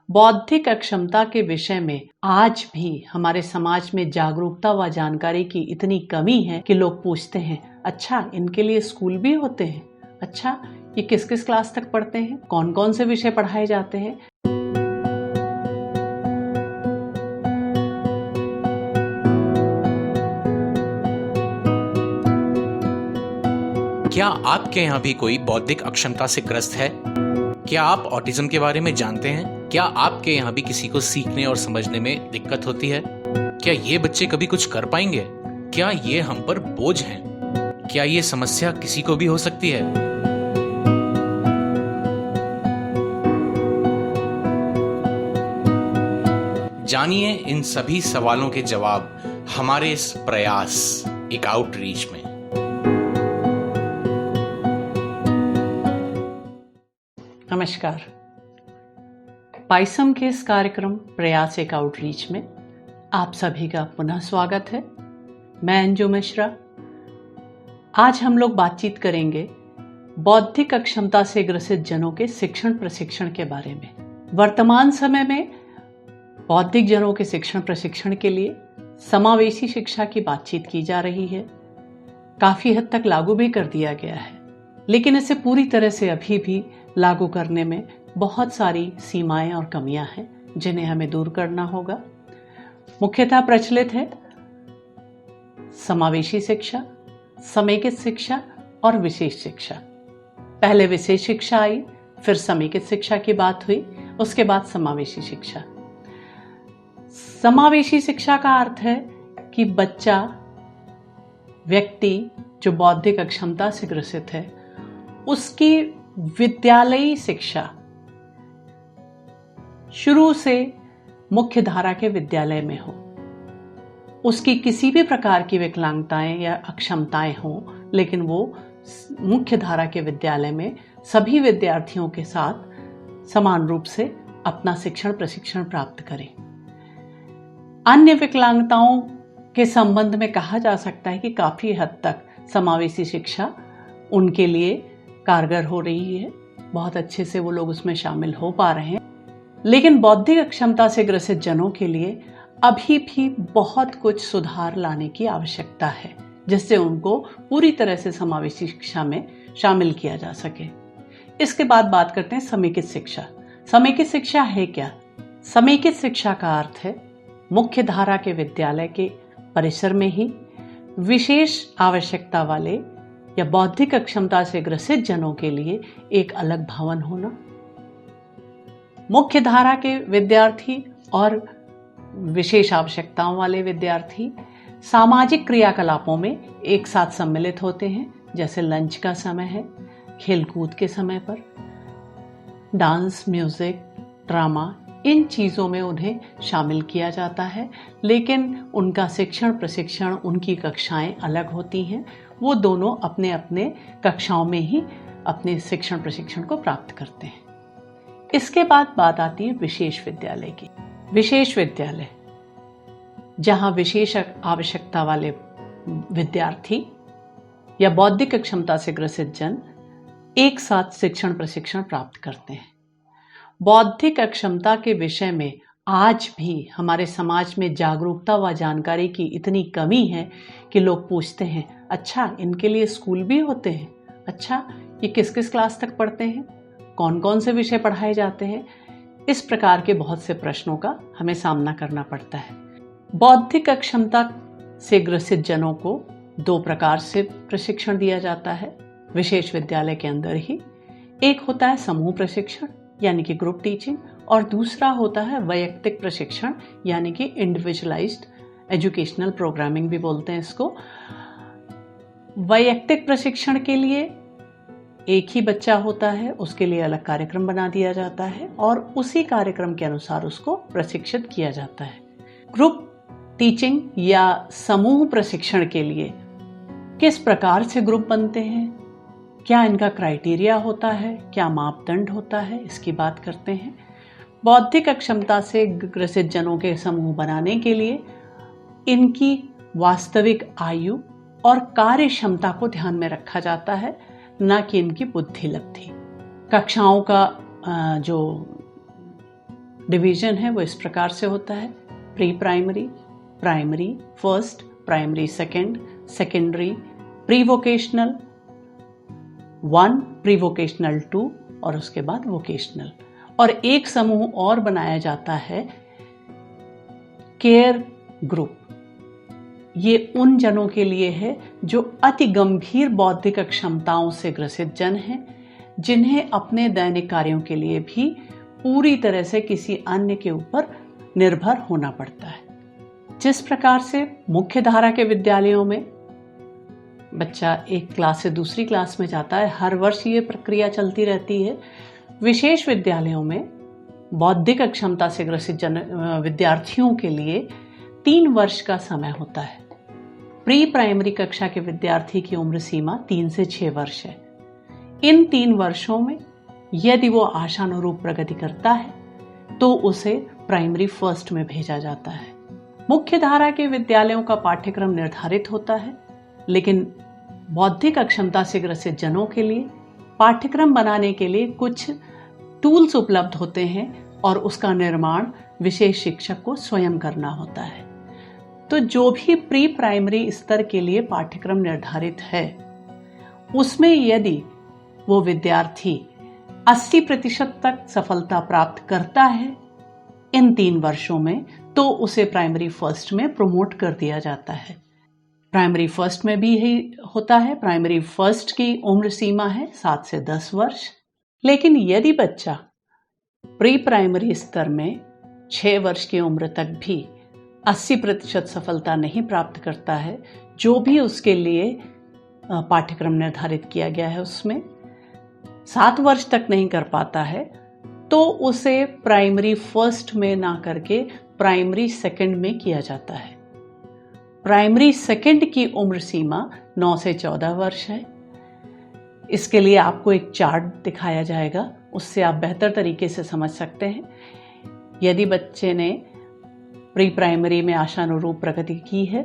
बौद्धिक अक्षमता के विषय में आज भी हमारे समाज में जागरूकता व जानकारी की इतनी कमी है कि लोग पूछते हैं, अच्छा इनके लिए स्कूल भी होते हैं? अच्छा ये किस किस क्लास तक पढ़ते हैं? कौन कौन से विषय पढ़ाए जाते हैं? क्या आपके यहाँ भी कोई बौद्धिक अक्षमता से ग्रस्त है? क्या आप ऑटिज्म के बारे में जानते हैं? क्या आपके यहाँ भी किसी को सीखने और समझने में दिक्कत होती है? क्या ये बच्चे कभी कुछ कर पाएंगे? क्या ये हम पर बोझ हैं? क्या ये समस्या किसी को भी हो सकती है? जानिए इन सभी सवालों के जवाब हमारे इस प्रयास एक आउटरीच में। नमस्कार। पाइसम के इस कार्यक्रम प्रयास एक आउटरीच में आप सभी का पुनः स्वागत है। मैं अंजू मिश्रा। आज हम लोग बातचीत करेंगे बौद्धिक अक्षमता से ग्रसित जनों के शिक्षण प्रशिक्षण के बारे में। वर्तमान समय में बौद्धिक जनों के शिक्षण प्रशिक्षण के लिए समावेशी शिक्षा की बातचीत की जा रही है। काफी हद तक लागू भी कर दिया गया है, लेकिन इसे पूरी तरह से अभी भी लागू करने में बहुत सारी सीमाएं और कमियां हैं जिन्हें हमें दूर करना होगा। मुख्यतः प्रचलित है समावेशी शिक्षा, समेकित शिक्षा और विशेष शिक्षा। पहले विशेष शिक्षा आई, फिर समेकित शिक्षा की बात हुई, उसके बाद समावेशी शिक्षा। समावेशी शिक्षा का अर्थ है कि बच्चा, व्यक्ति जो बौद्धिक अक्षमता से ग्रसित है, उसकी विद्यालयी शिक्षा शुरू से मुख्य धारा के विद्यालय में हो। उसकी किसी भी प्रकार की विकलांगताएं या अक्षमताएं हों, लेकिन वो मुख्य धारा के विद्यालय में सभी विद्यार्थियों के साथ समान रूप से अपना शिक्षण प्रशिक्षण प्राप्त करें। अन्य विकलांगताओं के संबंध में कहा जा सकता है कि काफी हद तक समावेशी शिक्षा उनके लिए कारगर हो रही है, बहुत अच्छे से वो लोग उसमें शामिल हो पा रहे हैं। लेकिन बौद्धिक अक्षमता से ग्रसित जनों के लिए अभी भी बहुत कुछ सुधार लाने की आवश्यकता है, जिससे उनको पूरी तरह से समावेशी शिक्षा में शामिल किया जा सके। इसके बाद बात करते हैं समेकित शिक्षा। समेकित शिक्षा है क्या? समेकित शिक्षा का अर्थ है मुख्य धारा के विद्यालय के परिसर में ही विशेष आवश्यकता वाले या बौद्धिक अक्षमता से ग्रसित जनों के लिए एक अलग भवन होना। मुख्य धारा के विद्यार्थी और विशेष आवश्यकताओं वाले विद्यार्थी सामाजिक क्रियाकलापों में एक साथ सम्मिलित होते हैं, जैसे लंच का समय है, खेलकूद के समय पर, डांस, म्यूजिक, ड्रामा, इन चीज़ों में उन्हें शामिल किया जाता है। लेकिन उनका शिक्षण प्रशिक्षण, उनकी कक्षाएं अलग होती हैं। वो दोनों अपने अपने कक्षाओं में ही अपने शिक्षण प्रशिक्षण को प्राप्त करते हैं। इसके बाद बात आती है विशेष विद्यालय की। विशेष विद्यालय जहां विशेष आवश्यकता वाले विद्यार्थी या बौद्धिक अक्षमता से ग्रसित जन एक साथ शिक्षण प्रशिक्षण प्राप्त करते हैं। बौद्धिक अक्षमता के विषय में आज भी हमारे समाज में जागरूकता व जानकारी की इतनी कमी है कि लोग पूछते हैं, अच्छा इनके लिए स्कूल भी होते हैं? अच्छा ये किस किस क्लास तक पढ़ते हैं? कौन कौन से विषय पढ़ाए जाते हैं? इस प्रकार के बहुत से प्रश्नों का हमें सामना करना पड़ता है। बौद्धिक अक्षमता से ग्रसित जनों को दो प्रकार से प्रशिक्षण दिया जाता है विशेष विद्यालय के अंदर ही। एक होता है समूह प्रशिक्षण यानी कि ग्रुप टीचिंग, और दूसरा होता है वैयक्तिक प्रशिक्षण यानी कि इंडिविजुअलाइज्ड एजुकेशनल प्रोग्रामिंग भी बोलते हैं इसको। वैयक्तिक प्रशिक्षण के लिए एक ही बच्चा होता है, उसके लिए अलग कार्यक्रम बना दिया जाता है और उसी कार्यक्रम के अनुसार उसको प्रशिक्षित किया जाता है। ग्रुप टीचिंग या समूह प्रशिक्षण के लिए किस प्रकार से ग्रुप बनते हैं, क्या इनका क्राइटेरिया होता है, क्या मापदंड होता है, इसकी बात करते हैं। बौद्धिक अक्षमता से ग्रसित जनों के समूह बनाने के लिए इनकी वास्तविक आयु और कार्य क्षमता को ध्यान में रखा जाता है, न कि इनकी बुद्धि लब्धि। कक्षाओं का जो डिवीजन है वो इस प्रकार से होता है: pre primary, primary first, primary second, secondary, pre vocational 1, pre vocational 2 और उसके बाद वोकेशनल। और एक समूह और बनाया जाता है केयर ग्रुप। ये उन जनों के लिए है जो अति गंभीर बौद्धिक अक्षमताओं से ग्रसित जन हैं, जिन्हें अपने दैनिक कार्यों के लिए भी पूरी तरह से किसी अन्य के ऊपर निर्भर होना पड़ता है। जिस प्रकार से मुख्य धारा के विद्यालयों में बच्चा एक क्लास से दूसरी क्लास में जाता है, हर वर्ष ये प्रक्रिया चलती रहती है। विशेष विद्यालयों में बौद्धिक अक्षमता से ग्रसित विद्यार्थियों के लिए 3 वर्ष का समय होता है। प्री प्राइमरी कक्षा के विद्यार्थी की उम्र सीमा 3 से 6 वर्ष है। इन 3 वर्षों में यदि वो आशानुरूप प्रगति करता है तो उसे प्राइमरी फर्स्ट में भेजा जाता है। मुख्य धारा के विद्यालयों का पाठ्यक्रम निर्धारित होता है, लेकिन बौद्धिक अक्षमता से ग्रसित जनों के लिए पाठ्यक्रम बनाने के लिए कुछ टूल्स उपलब्ध होते हैं और उसका निर्माण विशेष शिक्षक को स्वयं करना होता है। तो जो भी प्री प्राइमरी स्तर के लिए पाठ्यक्रम निर्धारित है, उसमें यदि वो विद्यार्थी 80% तक सफलता प्राप्त करता है इन 3 वर्षों में, तो उसे प्राइमरी फर्स्ट में प्रमोट कर दिया जाता है। प्राइमरी फर्स्ट में भी यही होता है। प्राइमरी फर्स्ट की उम्र सीमा है 7 से 10 वर्ष। लेकिन यदि बच्चा प्री प्राइमरी स्तर में 6 वर्ष की उम्र तक भी 80% सफलता नहीं प्राप्त करता है, जो भी उसके लिए पाठ्यक्रम निर्धारित किया गया है उसमें 7 वर्ष तक नहीं कर पाता है, तो उसे प्राइमरी फर्स्ट में ना करके प्राइमरी सेकंड में किया जाता है। प्राइमरी सेकंड की उम्र सीमा 9 से 14 वर्ष है। इसके लिए आपको एक चार्ट दिखाया जाएगा, उससे आप बेहतर तरीके से समझ सकते हैं। यदि बच्चे ने प्री प्राइमरी में आशानुरूप प्रगति की है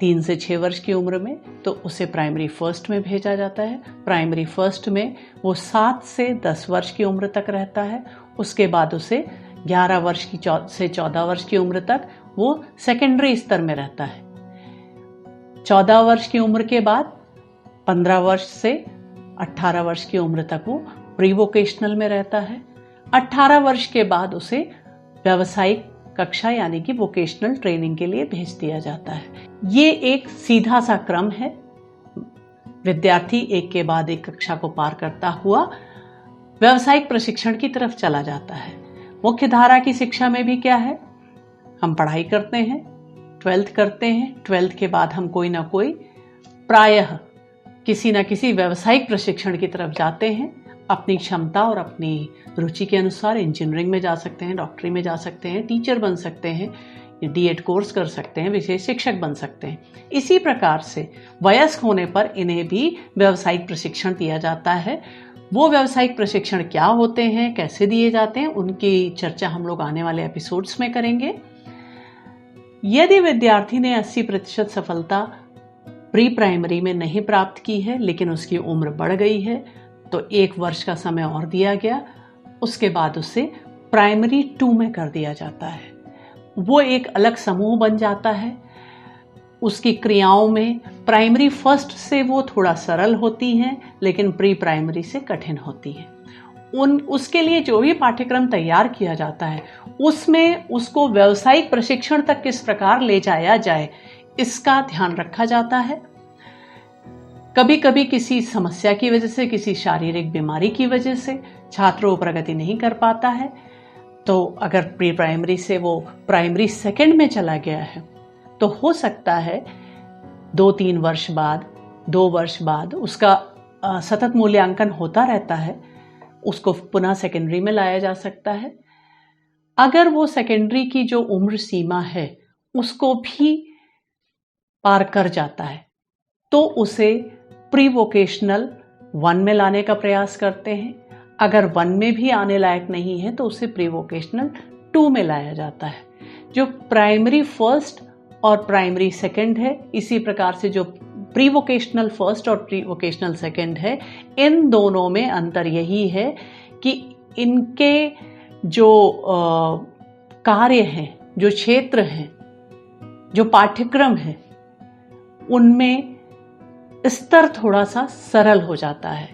3 से 6 वर्ष की उम्र में, तो उसे प्राइमरी फर्स्ट में भेजा जाता है। प्राइमरी फर्स्ट में वो 7 से 10 वर्ष की उम्र तक रहता है। उसके बाद उसे 11 वर्ष से 14 वर्ष की उम्र तक वो सेकेंडरी स्तर में रहता है। 14 वर्ष की उम्र के बाद 15 वर्ष से 18 वर्ष की उम्र तक वो प्री वोकेशनल में रहता है। 18 वर्ष के बाद उसे व्यावसायिक कक्षा यानी कि वोकेशनल ट्रेनिंग के लिए भेज दिया जाता है। ये एक सीधा सा क्रम है। विद्यार्थी एक के बाद एक कक्षा को पार करता हुआ व्यावसायिक प्रशिक्षण की तरफ चला जाता है। मुख्य धारा की शिक्षा में भी क्या है, हम पढ़ाई करते हैं, 12th करते हैं, 12th के बाद हम कोई ना कोई प्रायः किसी न किसी व्यावसायिक प्रशिक्षण की तरफ जाते हैं। अपनी क्षमता और अपनी रुचि के अनुसार इंजीनियरिंग में जा सकते हैं, डॉक्टरी में जा सकते हैं, टीचर बन सकते हैं, D.Ed कोर्स कर सकते हैं, विशेष शिक्षक बन सकते हैं। इसी प्रकार से वयस्क होने पर इन्हें भी व्यावसायिक प्रशिक्षण दिया जाता है। वो व्यावसायिक प्रशिक्षण क्या होते हैं, कैसे दिए जाते हैं, उनकी चर्चा हम लोग आने वाले एपिसोड्स में करेंगे। यदि विद्यार्थी ने 80% सफलता प्री प्राइमरी में नहीं प्राप्त की है, लेकिन उसकी उम्र बढ़ गई है, तो 1 वर्ष का समय और दिया गया। उसके बाद उसे प्राइमरी 2 में कर दिया जाता है। वो एक अलग समूह बन जाता है। उसकी क्रियाओं में प्राइमरी फर्स्ट से वो थोड़ा सरल होती हैं, लेकिन प्री प्राइमरी से कठिन होती हैं। उसके लिए जो भी पाठ्यक्रम तैयार किया जाता है, उसमें उसको व्यावसायिक प्रशिक्षण तक किस प्रकार ले जाया जाए, इसका ध्यान रखा जाता है। कभी कभी किसी समस्या की वजह से, किसी शारीरिक बीमारी की वजह से छात्र वो प्रगति नहीं कर पाता है, तो अगर प्री प्राइमरी से वो प्राइमरी सेकंड में चला गया है, तो हो सकता है 2-3 वर्ष बाद, 2 वर्ष बाद उसका सतत मूल्यांकन होता रहता है, उसको पुनः सेकेंडरी में लाया जा सकता है। अगर वो सेकेंडरी की जो उम्र सीमा है उसको भी पार कर जाता है, तो उसे प्री वोकेशनल 1 में लाने का प्रयास करते हैं। अगर 1 में भी आने लायक नहीं है, तो उसे प्री वोकेशनल 2 में लाया जाता है। जो प्राइमरी फर्स्ट और प्राइमरी सेकंड है, इसी प्रकार से जो प्री वोकेशनल फर्स्ट और प्री वोकेशनल सेकंड है, इन दोनों में अंतर यही है कि इनके जो कार्य हैं, जो क्षेत्र हैं, जो पाठ्यक्रम है, उनमें स्तर थोड़ा सा सरल हो जाता है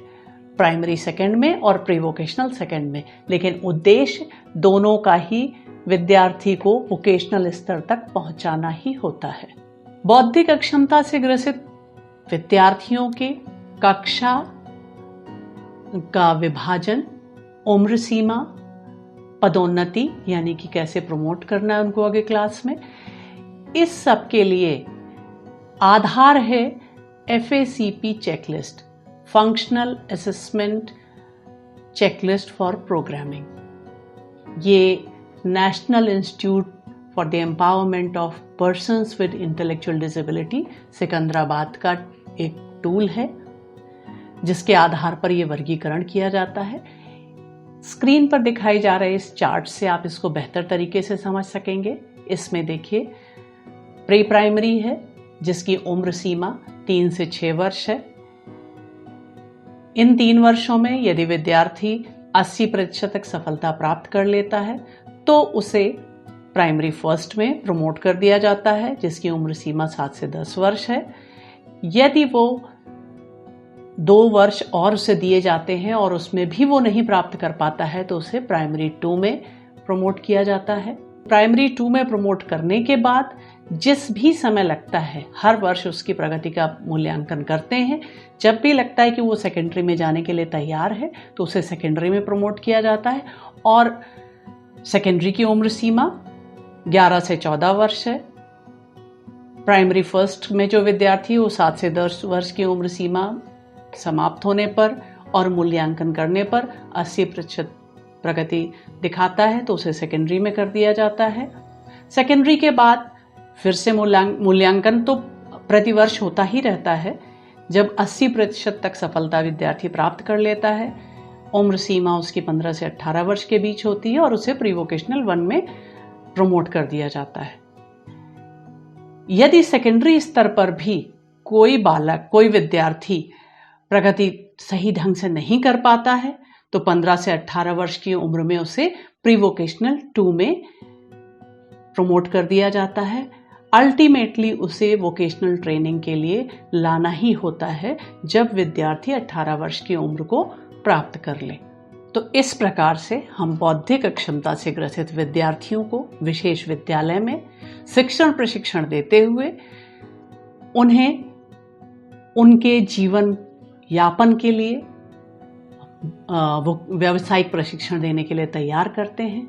प्राइमरी सेकंड में और प्री वोकेशनल सेकंड में, लेकिन उद्देश्य दोनों का ही विद्यार्थी को वोकेशनल स्तर तक पहुंचाना ही होता है। बौद्धिक अक्षमता से ग्रसित विद्यार्थियों के कक्षा का विभाजन, उम्र सीमा, पदोन्नति यानी कि कैसे प्रमोट करना है उनको आगे क्लास में, इस सब के लिए आधार है FACP checklist, functional assessment checklist for programming. ये national institute for the empowerment of persons with intellectual disability Secunderabad का एक टूल है जिसके आधार पर यह वर्गीकरण किया जाता है। स्क्रीन पर दिखाई जा रहे इस चार्ट से आप इसको बेहतर तरीके से समझ सकेंगे। इसमें देखिए प्री प्राइमरी है जिसकी उम्र सीमा 3 से 6 वर्ष है। इन 3 वर्षों में यदि विद्यार्थी 80% तक सफलता प्राप्त कर लेता है तो उसे प्राइमरी फर्स्ट में प्रमोट कर दिया जाता है जिसकी उम्र सीमा 7 से 10 वर्ष है। यदि वो 2 वर्ष और उसे दिए जाते हैं और उसमें भी वो नहीं प्राप्त कर पाता है तो उसे प्राइमरी 2 में प्रमोट किया जाता है। प्राइमरी 2 में प्रमोट करने के बाद जिस भी समय लगता है, हर वर्ष उसकी प्रगति का मूल्यांकन करते हैं। जब भी लगता है कि वो सेकेंडरी में जाने के लिए तैयार है तो उसे सेकेंडरी में प्रमोट किया जाता है और सेकेंडरी की उम्र सीमा 11 से 14 वर्ष है। प्राइमरी फर्स्ट में जो विद्यार्थी वो 7 से 10 वर्ष की उम्र सीमा समाप्त होने पर और मूल्यांकन करने पर 80% प्रगति दिखाता है तो उसे सेकेंडरी में कर दिया जाता है। सेकेंडरी के बाद फिर से मूल्यांकन तो प्रतिवर्ष होता ही रहता है। जब 80% तक सफलता विद्यार्थी प्राप्त कर लेता है, उम्र सीमा उसकी 15 से 18 वर्ष के बीच होती है और उसे प्री वोकेशनल 1 में प्रमोट कर दिया जाता है। यदि सेकेंडरी स्तर पर भी कोई बालक, कोई विद्यार्थी प्रगति सही ढंग से नहीं कर पाता है तो 15 से 18 वर्ष की उम्र में उसे प्री वोकेशनल 2 में प्रमोट कर दिया जाता है। अल्टीमेटली उसे वोकेशनल ट्रेनिंग के लिए लाना ही होता है जब विद्यार्थी 18 वर्ष की उम्र को प्राप्त कर ले। तो इस प्रकार से हम बौद्धिक अक्षमता से ग्रसित विद्यार्थियों को विशेष विद्यालय में शिक्षण प्रशिक्षण देते हुए उन्हें उनके जीवन यापन के लिए व्यावसायिक प्रशिक्षण देने के लिए तैयार करते हैं।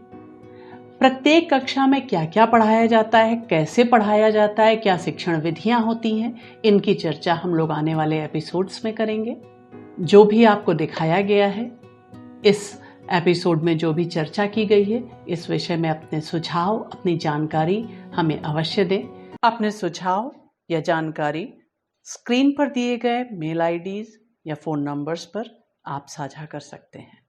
प्रत्येक कक्षा में क्या क्या पढ़ाया जाता है, कैसे पढ़ाया जाता है, क्या शिक्षण विधियां होती हैं, इनकी चर्चा हम लोग आने वाले एपिसोड्स में करेंगे। जो भी आपको दिखाया गया है, इस एपिसोड में जो भी चर्चा की गई है, इस विषय में अपने सुझाव, अपनी जानकारी हमें अवश्य दें। अपने सुझाव या जानकारी स्क्रीन पर दिए गए मेल आईडीज या फ़ोन नंबर्स पर आप साझा कर सकते हैं।